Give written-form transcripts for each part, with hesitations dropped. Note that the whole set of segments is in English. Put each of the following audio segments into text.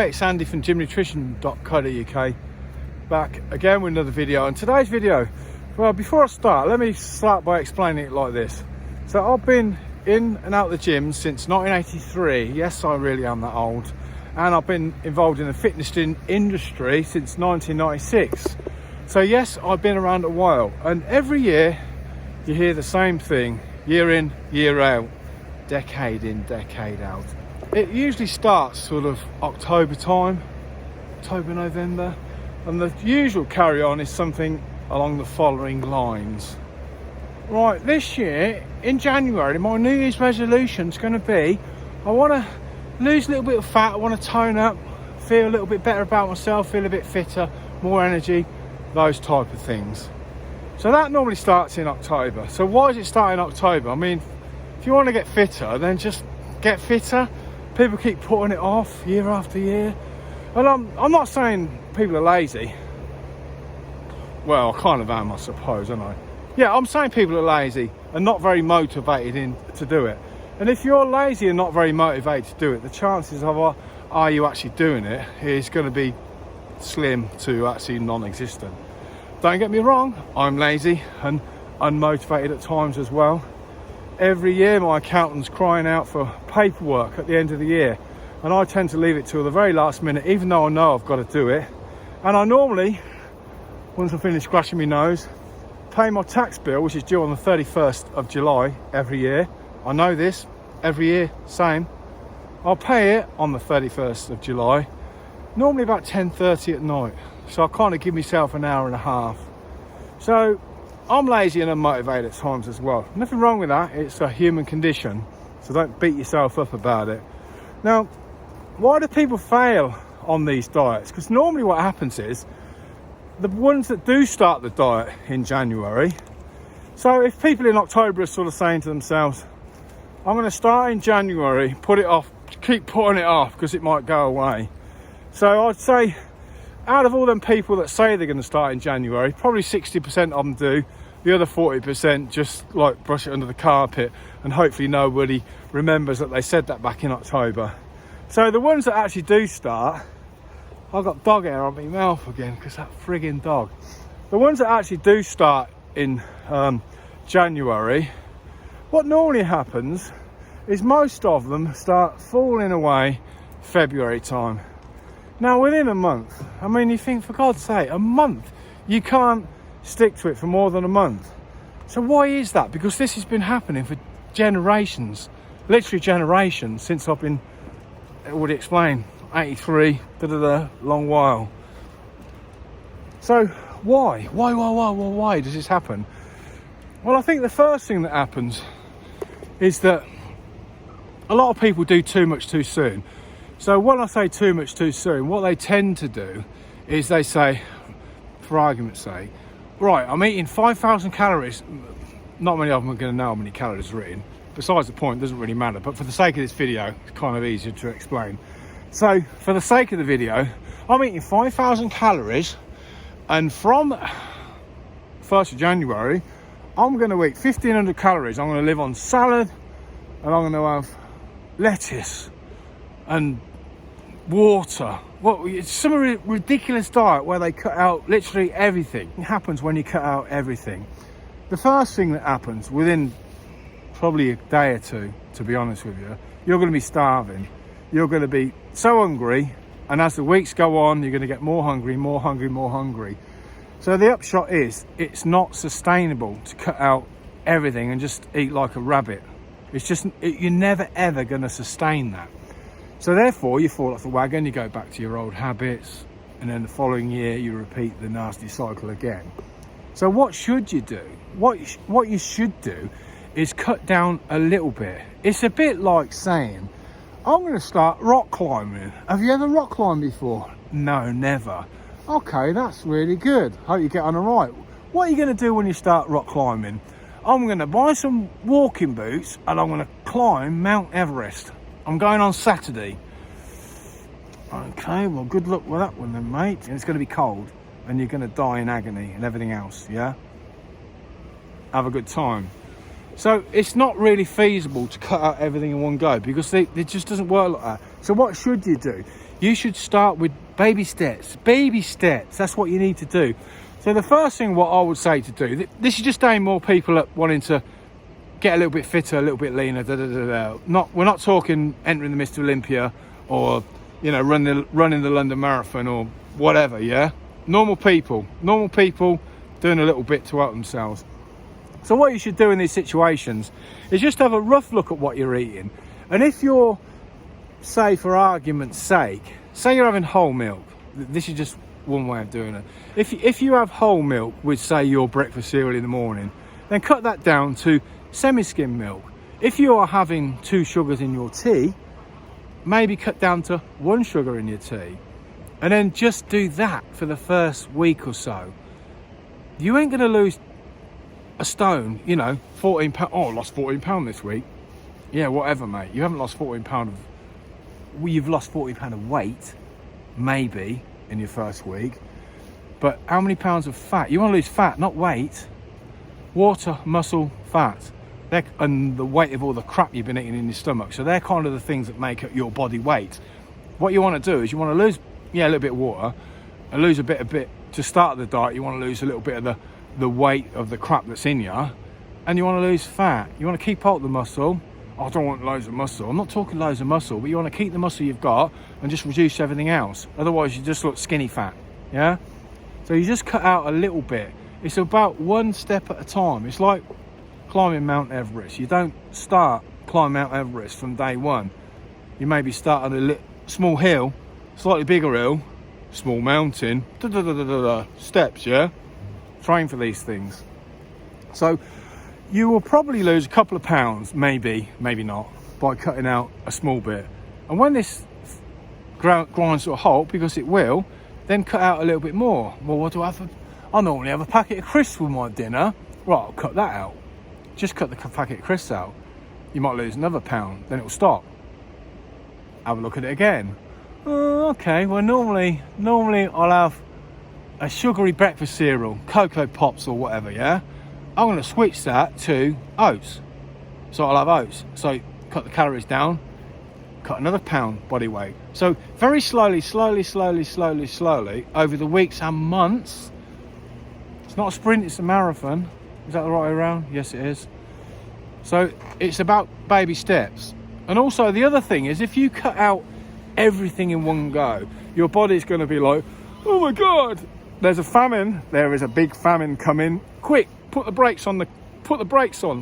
Hey, it's Andy from gymnutrition.co.uk, back again with another video. And today's video, well, before I start, let me start by explaining it like this. So I've been in and out of the gym since 1983. Yes, I really am that old. And I've been involved in the fitness industry since 1996. So yes, I've been around a while, and every year you hear the same thing, year in, year out, decade in, decade out. It usually starts sort of October time, October, November, and the usual carry on is something along the following lines. Right, this year in January, my New Year's resolution is going to be, I want to lose a little bit of fat, I want to tone up, feel a little bit better about myself, feel a bit fitter, more energy, those type of things. So that normally starts in October. So why does it start in October? I mean, if you want to get fitter, then just get fitter. People keep putting it off year after year. And I'm not saying people are lazy. Well, I kind of am, I suppose, aren't I? Yeah, I'm saying people are lazy and not very motivated to do it. And if you're lazy and not very motivated to do it, the chances of are you actually doing it is going to be slim to actually non-existent. Don't get me wrong, I'm lazy and unmotivated at times as well. Every year my accountant's crying out for paperwork at the end of the year, and I tend to leave it till the very last minute, even though I know I've got to do it. And I normally, once I finish scratching my nose, pay my tax bill, which is due on the 31st of July every year. I know this, every year, same. I'll pay it on the 31st of July, normally about 10:30 at night. So I kind of give myself an hour and a half. So I'm lazy and unmotivated at times as well. Nothing wrong with that, it's a human condition, so don't beat yourself up about it. Now, why do people fail on these diets? Because normally what happens is, the ones that do start the diet in January, so if people in October are sort of saying to themselves, I'm going to start in January, put it off, keep putting it off because it might go away. So I'd say, out of all them people that say they're going to start in January, probably 60% of them do. The other 40% just like brush it under the carpet, and hopefully nobody remembers that they said that back in October. So the ones that actually do start, I've got dog hair on my mouth again because that frigging dog. The ones that actually do start in January, what normally happens is most of them start falling away February time. Now within a month, I mean, you think, for God's sake, a month, you can't stick to it for more than a month. So why is that? Because this has been happening for generations, literally generations, since I've been, I would explain, 83, long while. So why does this happen? Well, I think the first thing that happens is that a lot of people do too much too soon. So when I say too much too soon, what they tend to do is they say, for argument's sake, right, I'm eating 5,000 calories. Not many of them are going to know how many calories are eaten. Besides the point, it doesn't really matter. But for the sake of this video, it's kind of easier to explain. So for the sake of the video, I'm eating 5,000 calories. And from 1st of January, I'm going to eat 1,500 calories. I'm going to live on salad, and I'm going to have lettuce and water. Well, it's some ridiculous diet where they cut out literally everything. It happens when you cut out everything. The first thing that happens within probably a day or two, to be honest with you, you're going to be starving. You're going to be so hungry, and as the weeks go on, you're going to get more hungry, more hungry, more hungry. So the upshot is, it's not sustainable to cut out everything and just eat like a rabbit. It's just, you're never ever going to sustain that. So therefore, you fall off the wagon, you go back to your old habits, and then the following year you repeat the nasty cycle again. So what should you do? What you should do is cut down a little bit. It's a bit like saying, I'm going to start rock climbing. Have you ever rock climbed before? No, never. Okay, that's really good. Hope you get on all right. What are you going to do when you start rock climbing? I'm going to buy some walking boots and I'm going to climb Mount Everest. I'm going on Saturday. Okay, well, good luck with that one then, mate. And it's going to be cold and you're going to die in agony and everything else, yeah? Have a good time. So it's not really feasible to cut out everything in one go because it just doesn't work like that. So what should you do? You should start with baby steps. Baby steps, that's what you need to do. So the first thing what I would say to do, this is just aimed more people at wanting to get a little bit fitter, a little bit leaner, we're not talking entering the Mr. Olympia or, you know, running the London Marathon or whatever, yeah? Normal people doing a little bit to help themselves. So what you should do in these situations is just have a rough look at what you're eating. And if you're, say for argument's sake, say you're having whole milk, this is just one way of doing it. If you have whole milk with, say, your breakfast cereal in the morning, then cut that down to semi-skim milk. If you are having 2 sugars in your tea, maybe cut down to 1 sugar in your tea. And then just do that for the first week or so. You ain't going to lose a stone, you know, 14 pounds. Oh, I lost 14 pounds this week. Yeah, whatever, mate. You haven't lost 14 pounds you've lost 14 pounds of weight, maybe, in your first week. But how many pounds of fat? You want to lose fat, not weight. Water, muscle, fat. And the weight of all the crap you've been eating in your stomach. So they're kind of the things that make up your body weight. What you want to do is you want to lose, a little bit of water and lose a bit to start the diet. You want to lose a little bit of the weight of the crap that's in you, and you want to lose fat. You want to keep out the muscle. I don't want loads of muscle. I'm not talking loads of muscle, but you want to keep the muscle you've got and just reduce everything else. Otherwise you just look skinny fat, yeah? So you just cut out a little bit. It's about 1 step at a time. It's like climbing Mount Everest. You don't start climbing Mount Everest from day one. You maybe start on a small hill, slightly bigger hill, small mountain, steps, yeah? Train for these things. So you will probably lose a couple of pounds, maybe not, by cutting out a small bit. And when this grinds to a halt, because it will, then cut out a little bit more. Well, what do I have? I normally have a packet of crisps with my dinner. Right, I'll cut that out. Just cut the packet of crisps out. You might lose another pound, then it'll stop. Have a look at it again. Okay, well normally I'll have a sugary breakfast cereal, Cocoa Pops or whatever, yeah? I'm going to switch that to oats. So I'll have oats. So cut the calories down, cut another pound body weight. So very slowly, over the weeks and months. It's not a sprint, it's a marathon. Is that the right way around? Yes, it is. So it's about baby steps. And also the other thing is, if you cut out everything in one go, your body's going to be like, oh my God, there's a famine. There is a big famine coming. Quick, put the brakes on,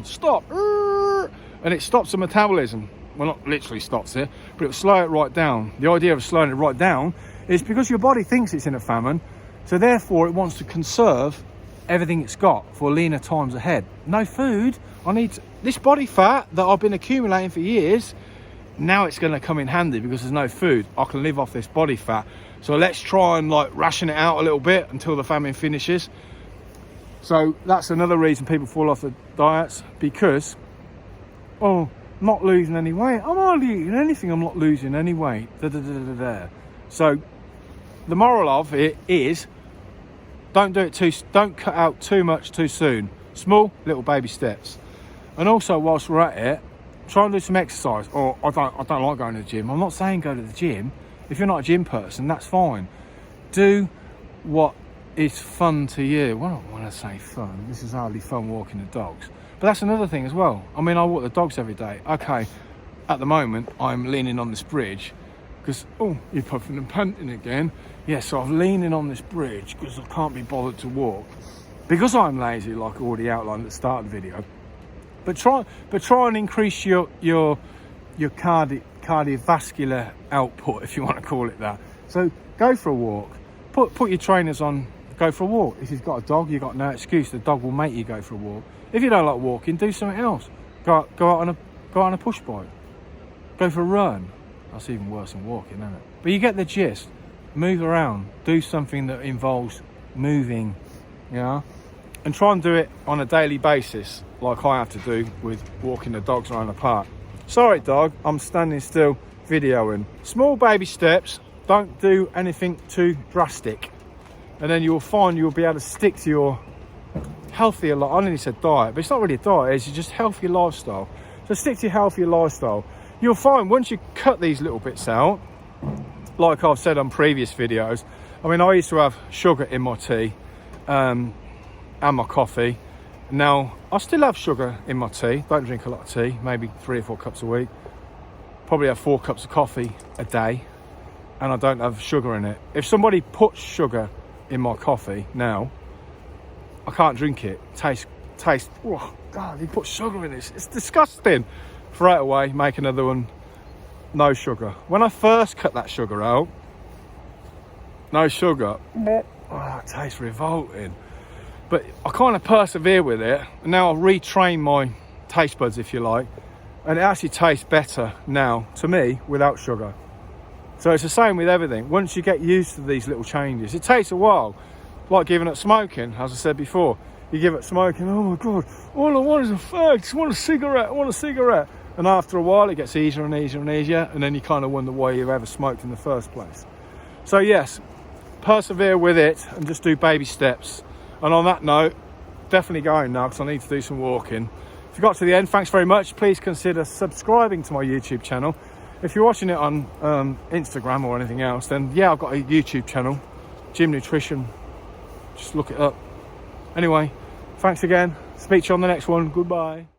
stop. And it stops the metabolism. Well, not literally stops it, but it'll slow it right down. The idea of slowing it right down is because your body thinks it's in a famine, so therefore it wants to conserve everything it's got for leaner times ahead. No food. I need this body fat that I've been accumulating for years. Now it's going to come in handy because there's no food. I can live off this body fat. So let's try and like ration it out a little bit until the famine finishes. So that's another reason people fall off the diets, because, oh, not losing any weight. I'm hardly eating anything. I'm not losing any weight. So the moral of it is, don't cut out too much too soon. Small little baby steps. And also, whilst we're at it, try and do some exercise. Or I don't like going to the gym. I'm not saying go to the gym. If you're not a gym person, that's fine. Do what is fun to you. Well, I don't want to say fun. This is hardly fun walking the dogs. But that's another thing as well. I mean, I walk the dogs every day. Okay, at the moment, I'm leaning on this bridge because, oh, you're puffing and panting again. Yeah, so I'm leaning on this bridge because I can't be bothered to walk. Because I'm lazy, like I already outlined at the start of the video. But try and increase your cardiovascular output, if you want to call it that. So go for a walk. Put your trainers on, go for a walk. If you've got a dog, you've got no excuse. The dog will make you go for a walk. If you don't like walking, do something else. Go out on a push bike. Go for a run. That's even worse than walking, isn't it? But you get the gist. Move around. Do something that involves moving, you know? And try and do it on a daily basis, like I have to do with walking the dogs around the park. Sorry, dog, I'm standing still videoing. Small baby steps. Don't do anything too drastic. And then you'll find you'll be able to stick to your healthier life. I nearly said diet, but it's not really a diet, it's just healthier lifestyle. So stick to your healthier lifestyle. You'll find once you cut these little bits out, like I've said on previous videos, I mean, I used to have sugar in my tea and my coffee. Now I still have sugar in my tea, don't drink a lot of tea, maybe 3 or 4 cups a week, probably have 4 cups of coffee a day, and I don't have sugar in it. If somebody puts sugar in my coffee now, I can't drink it. Taste, oh God, he put sugar in it, it's disgusting. Throw it away, make another one, no sugar. When I first cut that sugar out, no sugar, oh, it tastes revolting. But I kind of persevere with it, and now I've retrained my taste buds, if you like, and it actually tastes better now to me without sugar. So it's the same with everything. Once you get used to these little changes, it takes a while. Like giving up smoking, as I said before. You give up smoking, oh my God, all I want is a fag, I just want a cigarette, I want a cigarette. And after a while it gets easier and easier and easier, and then you kind of wonder why you've ever smoked in the first place. So yes, persevere with it and just do baby steps. And on that note, definitely going now because I need to do some walking. If you got to the end, thanks very much. Please consider subscribing to my YouTube channel. If you're watching it on Instagram or anything else, then yeah, I've got a YouTube channel, Gym Nutrition. Just look it up. Anyway, thanks again. Speak to you on the next one. Goodbye.